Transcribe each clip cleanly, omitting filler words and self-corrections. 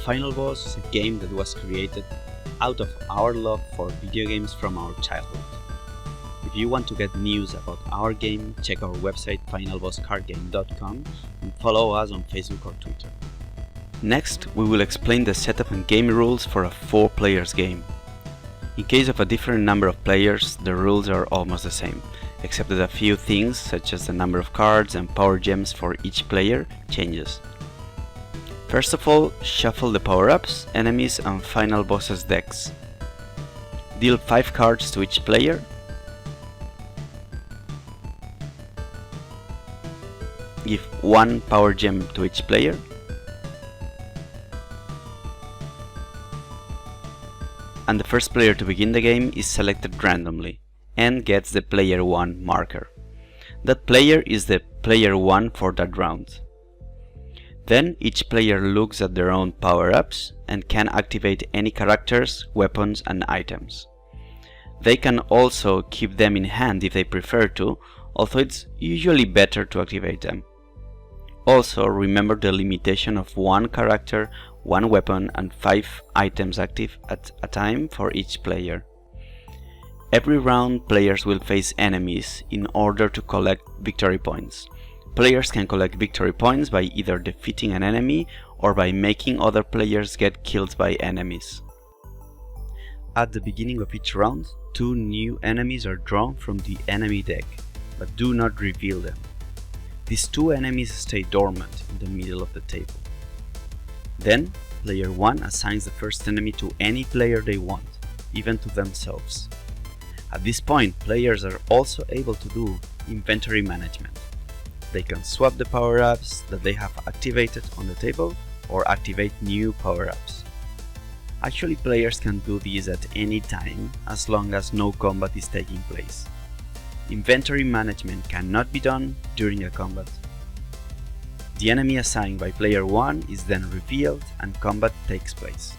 Final Boss is a game that was created out of our love for video games from our childhood. If you want to get news about our game, check our website finalbosscardgame.com and follow us on Facebook or Twitter. Next, we will explain the setup and game rules for a 4-player game. In case of a different number of players, the rules are almost the same, except that a few things such as the number of cards and power gems for each player changes. First of all, shuffle the power-ups, enemies and final bosses decks. Deal 5 cards to each player. Give 1 power gem to each player. And the first player to begin the game is selected randomly and gets the player 1 marker. That player is the player 1 for that round. Then each player looks at their own power-ups and can activate any characters, weapons and items. They can also keep them in hand if they prefer to, although it's usually better to activate them. Also, remember the limitation of 1 character, 1 weapon and 5 items active at a time for each player. Every round, players will face enemies in order to collect victory points. Players can collect victory points by either defeating an enemy or by making other players get killed by enemies. At the beginning of each round, 2 new enemies are drawn from the enemy deck, but do not reveal them. These 2 enemies stay dormant in the middle of the table. Then, player 1 assigns the first enemy to any player they want, even to themselves. At this point, players are also able to do inventory management. They can swap the power-ups that they have activated on the table or activate new power-ups. Actually, players can do this at any time as long as no combat is taking place. Inventory management cannot be done during a combat. The enemy assigned by player 1 is then revealed and combat takes place.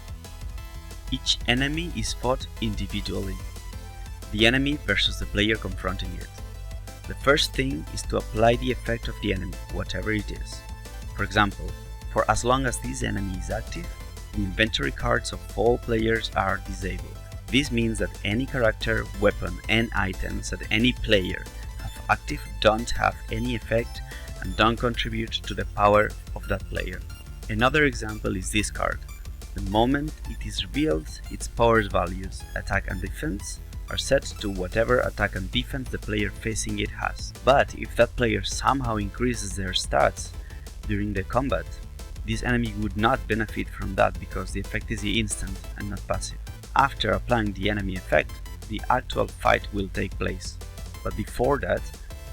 Each enemy is fought individually. The enemy versus the player confronting it. The first thing is to apply the effect of the enemy, whatever it is. For example, for as long as this enemy is active, the inventory cards of all players are disabled. This means that any character, weapon and items that any player have active don't have any effect and don't contribute to the power of that player. Another example is this card. The moment it is revealed, its power values, attack and defense, are set to whatever attack and defense the player facing it has. But if that player somehow increases their stats during the combat, this enemy would not benefit from that because the effect is instant and not passive. After applying the enemy effect, the actual fight will take place. But before that,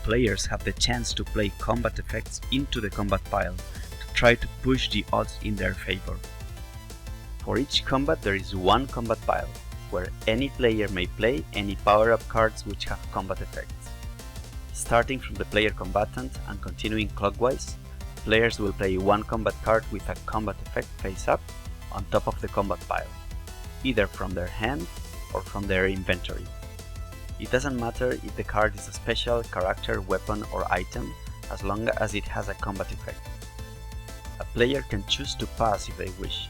players have the chance to play combat effects into the combat pile to try to push the odds in their favor. For each combat there is 1 combat pile, where any player may play any power-up cards which have combat effects. Starting from the player combatant and continuing clockwise, players will play 1 combat card with a combat effect face up on top of the combat pile, either from their hand or from their inventory. It doesn't matter if the card is a special character, weapon or item, as long as it has a combat effect. A player can choose to pass if they wish.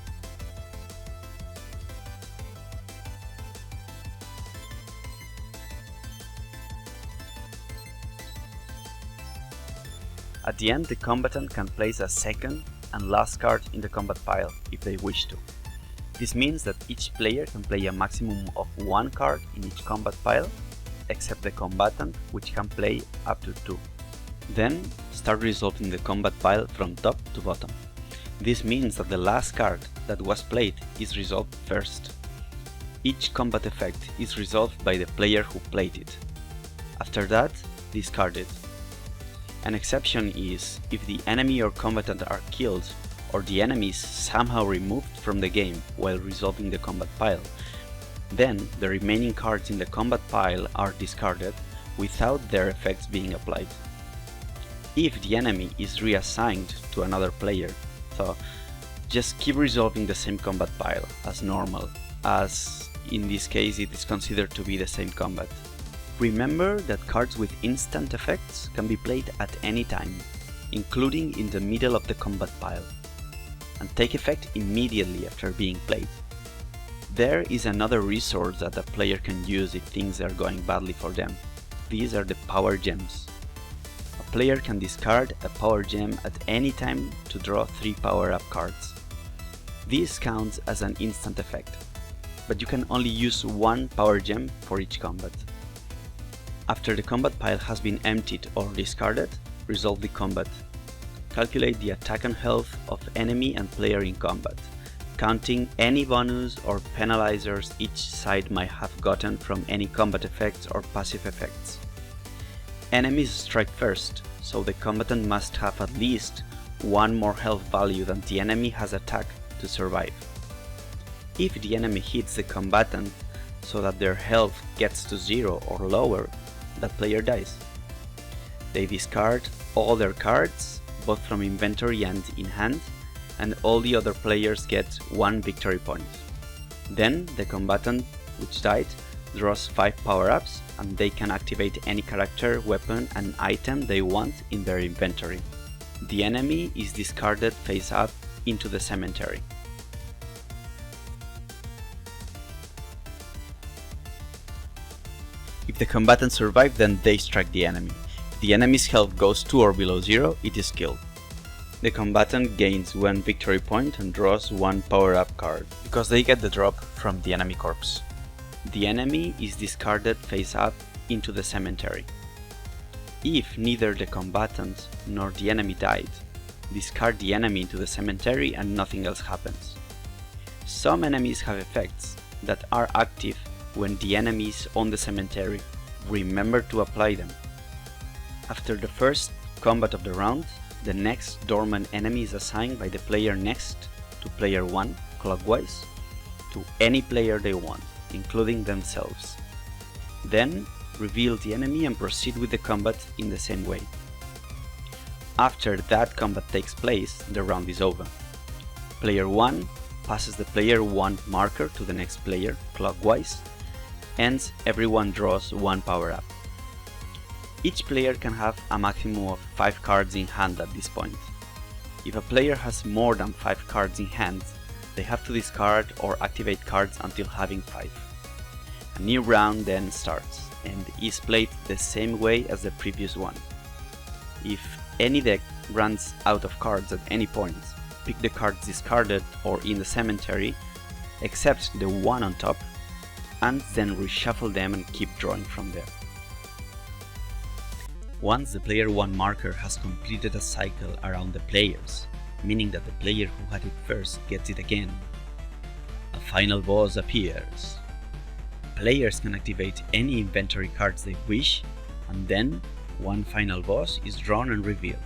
At the end, the combatant can place a second and last card in the combat pile if they wish to. This means that each player can play a maximum of 1 card in each combat pile, except the combatant, which can play up to 2. Then, start resolving the combat pile from top to bottom. This means that the last card that was played is resolved first. Each combat effect is resolved by the player who played it. After that, discard it. An exception is if the enemy or combatant are killed or the enemy is somehow removed from the game while resolving the combat pile. Then the remaining cards in the combat pile are discarded without their effects being applied. If the enemy is reassigned to another player, so just keep resolving the same combat pile as normal, as in this case it is considered to be the same combat. Remember that cards with instant effects can be played at any time, including in the middle of the combat pile. and take effect immediately after being played. There is another resource that a player can use if things are going badly for them. These are the power gems. A player can discard a power gem at any time to draw 3 power-up cards. This counts as an instant effect, but you can only use 1 power gem for each combat. After the combat pile has been emptied or discarded, resolve the combat. Calculate the attack and health of enemy and player in combat, counting any bonus or penalizers each side might have gotten from any combat effects or passive effects. Enemies strike first, so the combatant must have at least 1 more health value than the enemy has attacked to survive. If the enemy hits the combatant so that their health gets to 0 or lower, that player dies. They discard all their cards, both from inventory and in hand, and all the other players get 1 victory point. Then the combatant which died draws 5 power-ups, and they can activate any character, weapon and item they want in their inventory. The enemy is discarded face up into the cemetery. If the combatants survive, then they strike the enemy. If the enemy's health goes to or below 0, it is killed. The combatant gains 1 victory point and draws 1 power-up card, because they get the drop from the enemy corpse. The enemy is discarded face up into the cemetery. If neither the combatant nor the enemy died, discard the enemy into the cemetery and nothing else happens. Some enemies have effects that are active when the enemy is on the cemetery. Remember to apply them. After the first combat of the round, the next dormant enemy is assigned by the player next to player 1 clockwise to any player they want, including themselves. Then reveal the enemy and proceed with the combat in the same way. After that combat takes place, the round is over. Player 1 passes the player 1 marker to the next player clockwise, and everyone draws 1 power up. Each player can have a maximum of 5 cards in hand at this point. If a player has more than 5 cards in hand, they have to discard or activate cards until having 5. A new round then starts and is played the same way as the previous one. If any deck runs out of cards at any point, pick the cards discarded or in the cemetery, except the one on top, and then reshuffle them and keep drawing from there. Once the player 1 marker has completed a cycle around the players, meaning that the player who had it first gets it again, a final boss appears. Players can activate any inventory cards they wish, and then one final boss is drawn and revealed.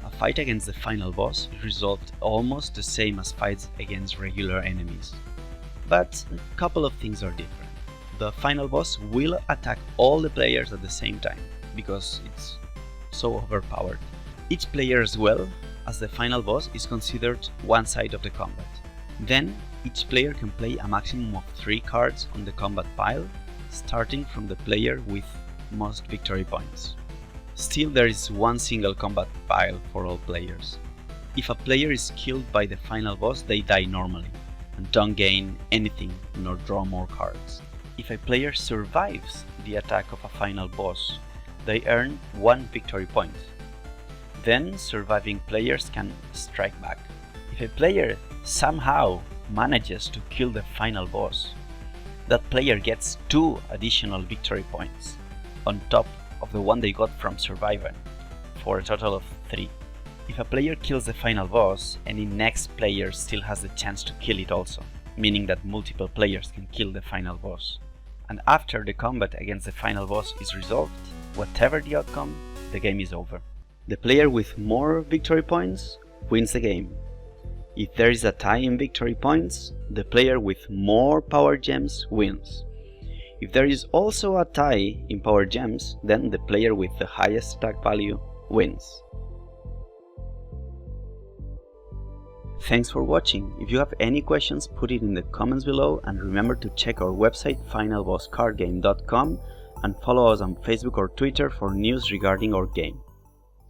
A fight against the final boss is resolved almost the same as fights against regular enemies. But a couple of things are different. The final boss will attack all the players at the same time, because it's so overpowered. Each player as well as the final boss is considered one side of the combat. Then each player can play a maximum of 3 cards on the combat pile, starting from the player with most victory points. Still, there is one single combat pile for all players. If a player is killed by the final boss, they die normally and don't gain anything nor draw more cards. If a player survives the attack of a final boss, they earn 1 victory point. Then surviving players can strike back. If a player somehow manages to kill the final boss, that player gets 2 additional victory points on top of the one they got from surviving, for a total of 3. If a player kills the final boss, any next player still has the chance to kill it also, meaning that multiple players can kill the final boss. And after the combat against the final boss is resolved, whatever the outcome, the game is over. The player with more victory points wins the game. If there is a tie in victory points, the player with more power gems wins. If there is also a tie in power gems, then the player with the highest attack value wins. Thanks for watching. If you have any questions, put it in the comments below, and remember to check our website finalbosscardgame.com and follow us on Facebook or Twitter for news regarding our game.